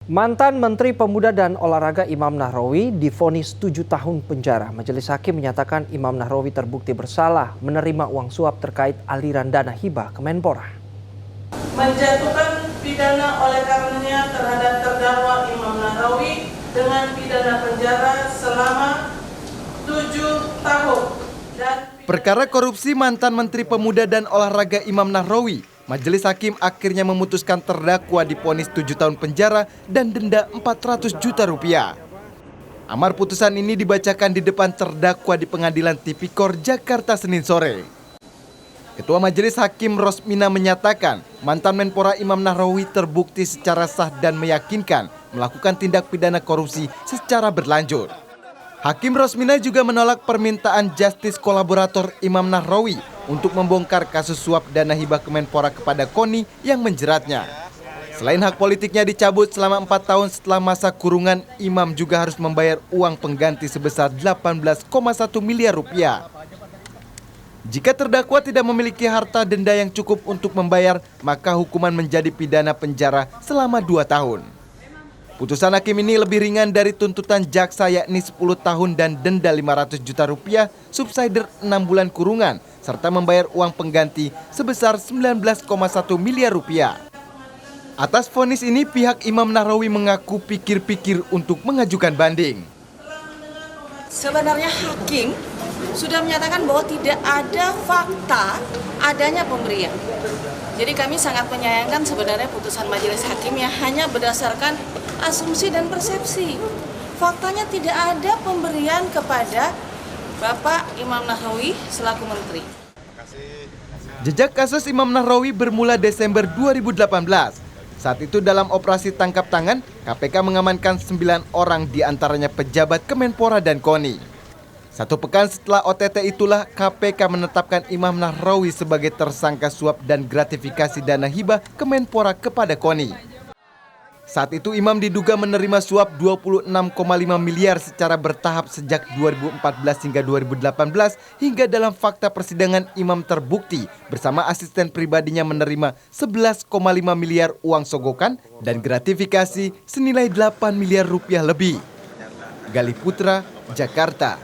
Mantan Menteri Pemuda dan Olahraga Imam Nahrawi divonis 7 tahun penjara. Majelis Hakim menyatakan Imam Nahrawi terbukti bersalah menerima uang suap terkait aliran dana hibah Kemenpora. Menjatuhkan pidana oleh karenanya terhadap terdakwa Imam Nahrawi dengan pidana penjara selama 7 tahun. Perkara korupsi mantan Menteri Pemuda dan Olahraga Imam Nahrawi, Majelis Hakim akhirnya memutuskan terdakwa divonis 7 tahun penjara dan denda 400 juta rupiah. Amar putusan ini dibacakan di depan terdakwa di Pengadilan Tipikor, Jakarta, Senin sore. Ketua Majelis Hakim Rosmina menyatakan mantan Menpora Imam Nahrawi terbukti secara sah dan meyakinkan melakukan tindak pidana korupsi secara berlanjut. Hakim Rosmina juga menolak permintaan justice kolaborator Imam Nahrawi untuk membongkar kasus suap dana hibah Kemenpora kepada KONI yang menjeratnya. Selain hak politiknya dicabut selama 4 tahun setelah masa kurungan, Imam juga harus membayar uang pengganti sebesar 18,1 miliar rupiah. Jika terdakwa tidak memiliki harta denda yang cukup untuk membayar, maka hukuman menjadi pidana penjara selama 2 tahun. Putusan hakim ini lebih ringan dari tuntutan jaksa, yakni 10 tahun dan denda 500 juta rupiah, subsidiar 6 bulan kurungan, serta membayar uang pengganti sebesar 19,1 miliar rupiah. Atas vonis ini, pihak Imam Nahrawi mengaku pikir-pikir untuk mengajukan banding. Sebenarnya hakim sudah menyatakan bahwa tidak ada fakta adanya pemberian. Jadi kami sangat menyayangkan sebenarnya putusan majelis hakim yang hanya berdasarkan asumsi dan persepsi. Faktanya tidak ada pemberian kepada Bapak Imam Nahrawi selaku menteri. Jejak kasus Imam Nahrawi bermula Desember 2018. Saat itu dalam operasi tangkap tangan, KPK mengamankan 9 orang diantaranya pejabat Kemenpora dan KONI. 1 pekan setelah OTT itulah KPK menetapkan Imam Nahrawi sebagai tersangka suap dan gratifikasi dana hibah Kemenpora kepada KONI. Saat itu Imam diduga menerima suap 26,5 miliar secara bertahap sejak 2014 hingga 2018, hingga dalam fakta persidangan Imam terbukti bersama asisten pribadinya menerima 11,5 miliar uang sogokan dan gratifikasi senilai 8 miliar rupiah lebih. Gali Putra, Jakarta.